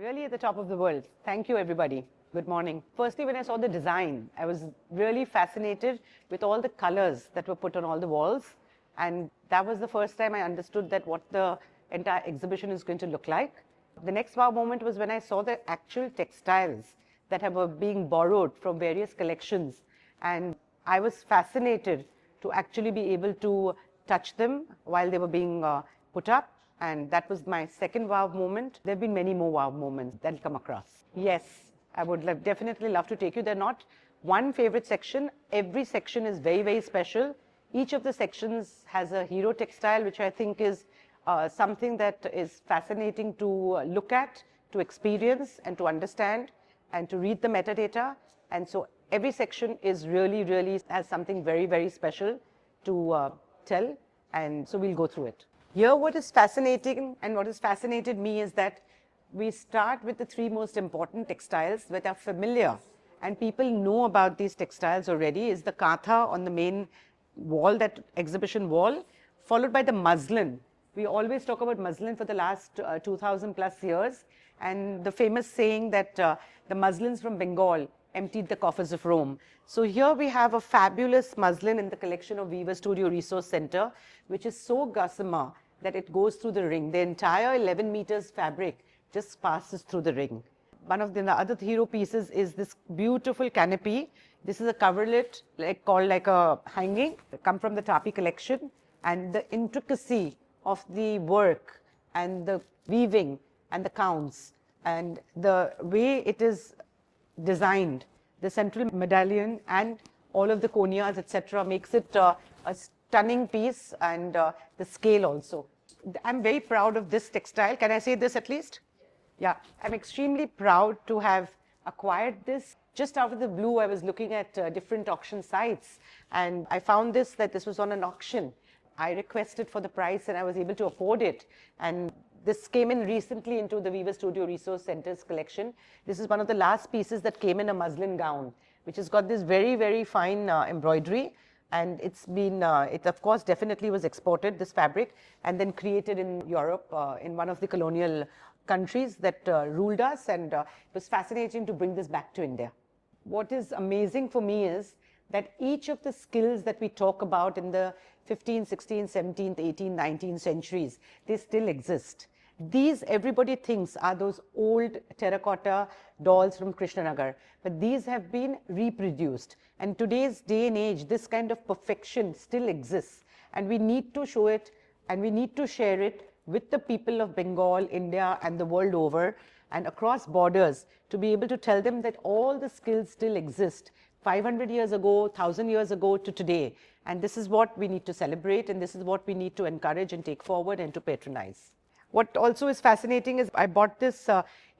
Really at the top of the world. Thank you, everybody. Good morning. Firstly, when I saw the design, I was really fascinated with all the colors that were put on all the walls. And that was the first time I understood that what the entire exhibition is going to look like. The next wow moment was when I saw the actual textiles that were being borrowed from various collections. And I was fascinated to actually be able to touch them while they were being put up. And that was my second wow moment. There have been many more wow moments that I'll come across. Yes, I would definitely love to take you. They're not one favorite section. Every section is very, very special. Each of the sections has a hero textile, which I think is something that is fascinating to look at, to experience, and to understand, and to read the metadata. And so every section is really has something very, very special to tell. And so we'll go through it. Here, what is fascinating and what has fascinated me is that we start with the three most important textiles that are familiar and people know about these textiles already. Is the katha on the main wall, that exhibition wall, followed by the muslin. We always talk about muslin for the last 2000 plus years, and the famous saying that the muslins from Bengal emptied the coffers of Rome. So here we have a fabulous muslin in the collection of Weaver Studio Resource Center, which is so gossamer that it goes through the ring. The entire 11 meters fabric just passes through the ring. One of the other hero pieces is this beautiful canopy. This is a coverlet called like a hanging, come from the Tapi collection, and the intricacy of the work and the weaving and the counts and the way it is designed, the central medallion and all of the conias, etc., makes it a stunning piece, and the scale also. I'm very proud of this textile. Can I say this at least? Yeah, I'm extremely proud to have acquired this. Just out of the blue, I was looking at different auction sites, and I found that this was on an auction. I requested for the price and I was able to afford it. And this came in recently into the Weaver Studio Resource Center's collection. This is one of the last pieces that came in a muslin gown, which has got this very, very fine embroidery. And it's been, it of course definitely was exported, this fabric, and then created in Europe, in one of the colonial countries that ruled us. And it was fascinating to bring this back to India. What is amazing for me is that each of the skills that we talk about in the 15th, 16th, 17th, 18th, 19th centuries, they still exist. These, everybody thinks, are those old terracotta dolls from Krishnanagar, but these have been reproduced. And today's day and age, this kind of perfection still exists. And we need to show it, and we need to share it with the people of Bengal, India, and the world over, and across borders, to be able to tell them that all the skills still exist 500 years ago, 1000 years ago to today. And this is what we need to celebrate, and this is what we need to encourage and take forward and to patronize. What also is fascinating is I bought this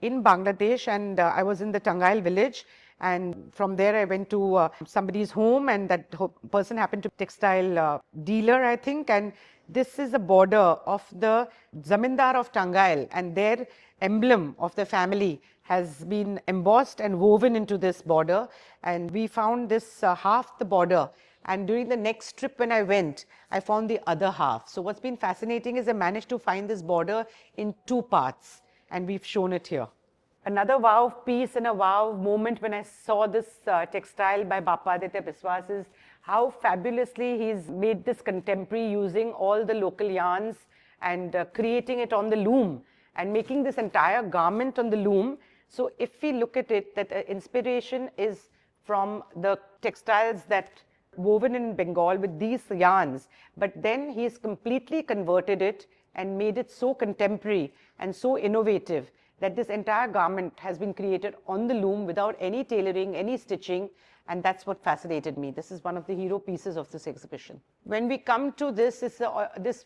in Bangladesh, and I was in the Tangail village, and from there I went to somebody's home, and that person happened to be a textile dealer, I think, and this is a border of the Zamindar of Tangail, and their emblem of the family has been embossed and woven into this border, and we found this half the border. And during the next trip when I went, I found the other half. So what's been fascinating is I managed to find this border in two parts, and we've shown it here. Another wow piece and a wow moment when I saw this textile by Bappa Aditya Biswas is how fabulously he's made this contemporary using all the local yarns and creating it on the loom and making this entire garment on the loom. So if we look at it, that inspiration is from the textiles that woven in Bengal with these yarns, but then he's completely converted it and made it so contemporary and so innovative that this entire garment has been created on the loom without any tailoring, any stitching, and that's what fascinated me. This is one of the hero pieces of this exhibition. When we come to this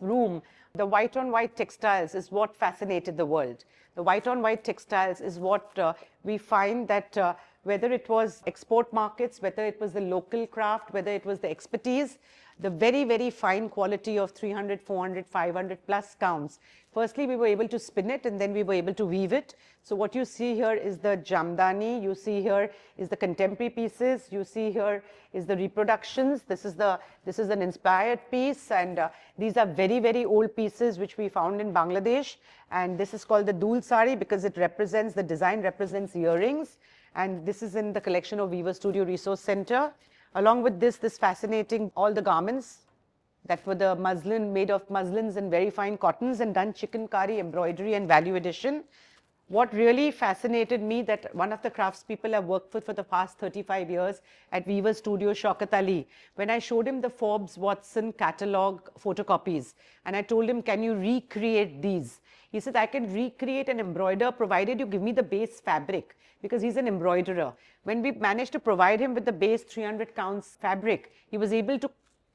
room, the white on white textiles is what fascinated the world. The white on white textiles is what we find that whether it was export markets, whether it was the local craft, whether it was the expertise, the very, very fine quality of 300, 400, 500 plus counts. Firstly, we were able to spin it and then we were able to weave it. So what you see here is the jamdani, you see here is the contemporary pieces, you see here is the reproductions. This is an inspired piece, and these are very, very old pieces which we found in Bangladesh. And this is called the Dul Sari because it represents, the design represents earrings. And this is in the collection of Weaver Studio Resource Center. Along with this fascinating, all the garments that were the muslin, made of muslins and very fine cottons and done chikankari embroidery and value addition. What really fascinated me, that one of the craftspeople I've worked with for the past 35 years at Weaver Studio, Shaukat Ali, when I showed him the Forbes Watson catalog photocopies and I told him, can you recreate these? He said, I can recreate and embroider provided you give me the base fabric, because he's an embroiderer. When we managed to provide him with the base 300 counts fabric, he was able to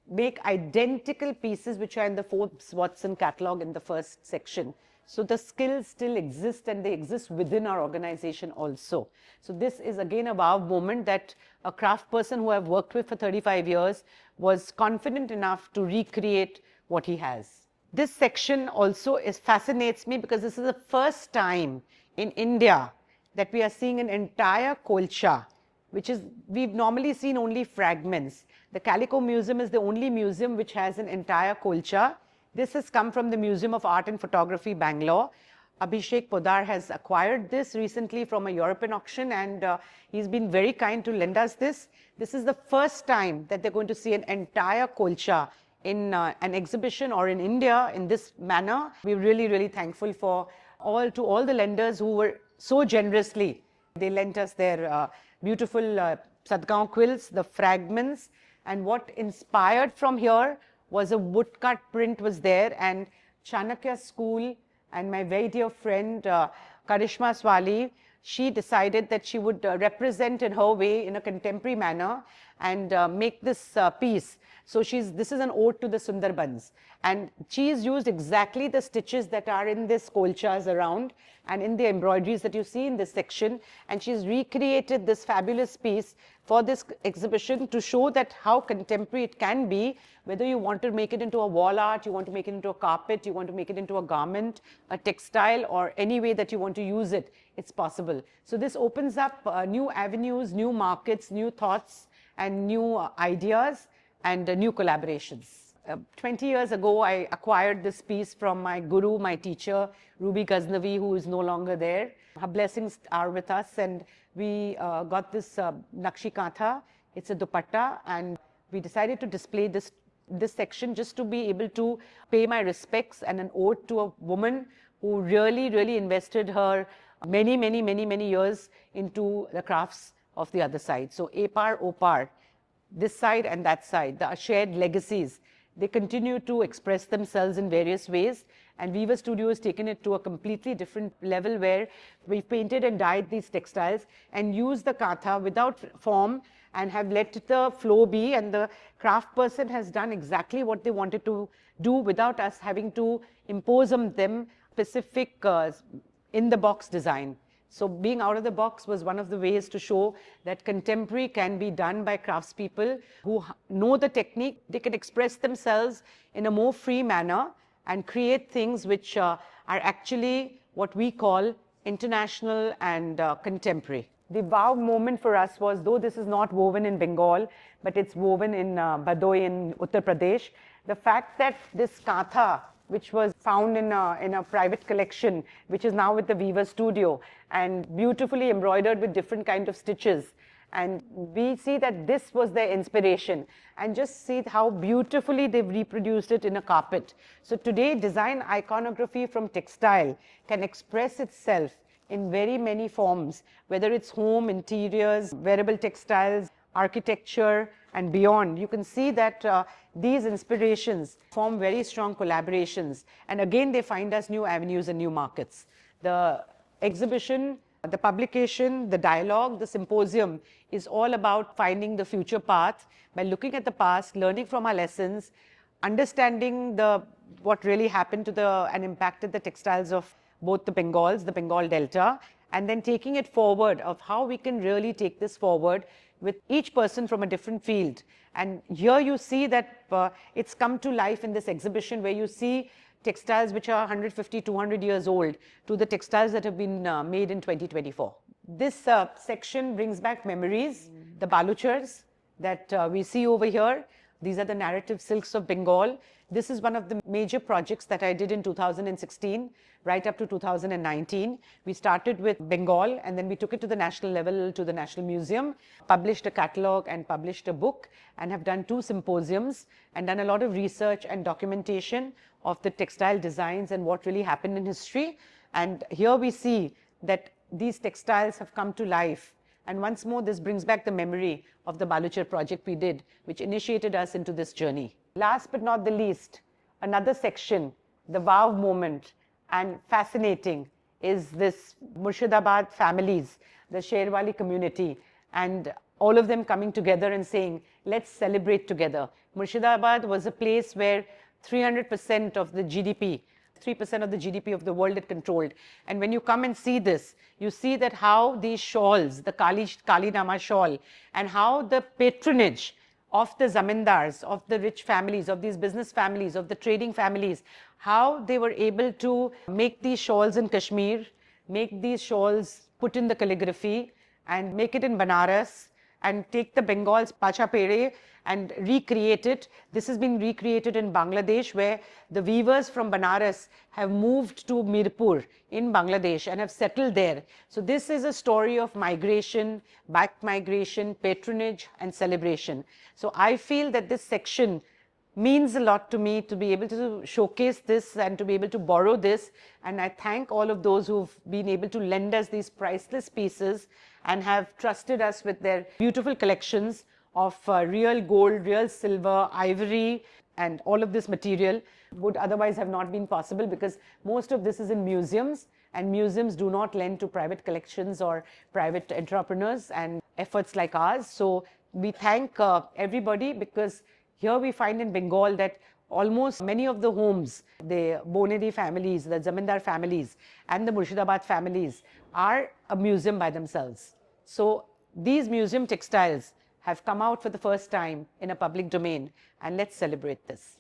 make identical pieces which are in the Forbes Watson catalog in the first section. So the skills still exist and they exist within our organization also. So this is again a wow moment that a craft person who I've worked with for 35 years was confident enough to recreate what he has. This section also fascinates me because this is the first time in India that we are seeing an entire kolcha, which is, we've normally seen only fragments. The Calico Museum is the only museum which has an entire kolcha. This has come from the Museum of Art and Photography, Bangalore. Abhishek Podar has acquired this recently from a European auction, and he's been very kind to lend us this. This is the first time that they're going to see an entire kolcha in an exhibition or in India in this manner. We're really, really thankful for all the lenders who were so generously. They lent us their beautiful Sadgaon quilts, the fragments, and what inspired from here was a woodcut print was there, and Chanakya School and my very dear friend Karishma Swali, she decided that she would represent in her way in a contemporary manner and make this piece. So this is an ode to the Sundarbans, and she's used exactly the stitches that are in this kolchas around and in the embroideries that you see in this section, and she's recreated this fabulous piece for this exhibition to show that how contemporary it can be, whether you want to make it into a wall art, you want to make it into a carpet, you want to make it into a garment, a textile, or any way that you want to use it, it's possible. So this opens up new avenues, new markets, new thoughts, and new ideas, and new collaborations. 20 years ago, I acquired this piece from my guru, my teacher, Ruby Ghaznavi, who is no longer there. Her blessings are with us, and we got this Nakshi Kantha. It's a dupatta, and we decided to display this section just to be able to pay my respects and an ode to a woman who really, really invested her many, many, many, many years into the crafts of the other side. So APAR, OPAR, this side and that side, the shared legacies, they continue to express themselves in various ways. And Weaver Studio has taken it to a completely different level where we've painted and dyed these textiles and used the kantha without form and have let the flow be. And the craft person has done exactly what they wanted to do without us having to impose on them specific in-the-box design. So being out of the box was one of the ways to show that contemporary can be done by craftspeople who know the technique. They can express themselves in a more free manner and create things which are actually what we call international and contemporary. The wow moment for us was, though this is not woven in Bengal, but it's woven in Badoi in Uttar Pradesh, the fact that this kantha, which was found in a private collection, which is now with the Weaver Studio, and beautifully embroidered with different kinds of stitches. And we see that this was their inspiration. And just see how beautifully they've reproduced it in a carpet. So today, design iconography from textile can express itself in very many forms, whether it's home, interiors, wearable textiles, architecture, and beyond. You can see that these inspirations form very strong collaborations. And again, they find us new avenues and new markets. The exhibition, the publication, the dialogue, the symposium is all about finding the future path by looking at the past, learning from our lessons, understanding what really happened to and impacted the textiles of both the Bengal Delta, and then taking it forward of how we can really take this forward with each person from a different field. And here you see that it's come to life in this exhibition where you see textiles which are 150, 200 years old to the textiles that have been made in 2024. This section brings back memories, the baluchars that we see over here. These are the narrative silks of Bengal. This is one of the major projects that I did in 2016, right up to 2019. We started with Bengal and then we took it to the national level, to the National Museum, published a catalogue and published a book, and have done 2 symposiums and done a lot of research and documentation of the textile designs and what really happened in history. And here we see that these textiles have come to life. And once more, this brings back the memory of the Baluchar project we did, which initiated us into this journey. Last but not the least, another section, the wow moment and fascinating, is this Murshidabad families, the Sherwali community, and all of them coming together and saying, let's celebrate together. Murshidabad was a place where 300% of the GDP, 3% of the GDP of the world it controlled. And when you come and see this, you see that how these shawls, the Kali Nama shawl, and how the patronage of the zamindars, of the rich families, of these business families, of the trading families, how they were able to make these shawls in Kashmir, make these shawls, put in the calligraphy, and make it in Banaras, and take the Bengal's Pacha Pere and recreate it. This has been recreated in Bangladesh, where the weavers from Banaras have moved to Mirpur in Bangladesh and have settled there. So this is a story of migration, back migration, patronage and celebration. So I feel that this section means a lot to me to be able to showcase this and to be able to borrow this. And I thank all of those who've been able to lend us these priceless pieces and have trusted us with their beautiful collections of real gold, real silver, ivory, and all of this material would otherwise have not been possible, because most of this is in museums, and museums do not lend to private collections or private entrepreneurs and efforts like ours. So we thank everybody, because here we find in Bengal that almost many of the homes, the Bonedi families, the Zamindar families, and the Murshidabad families are a museum by themselves. So these museum textiles have come out for the first time in a public domain, and let's celebrate this.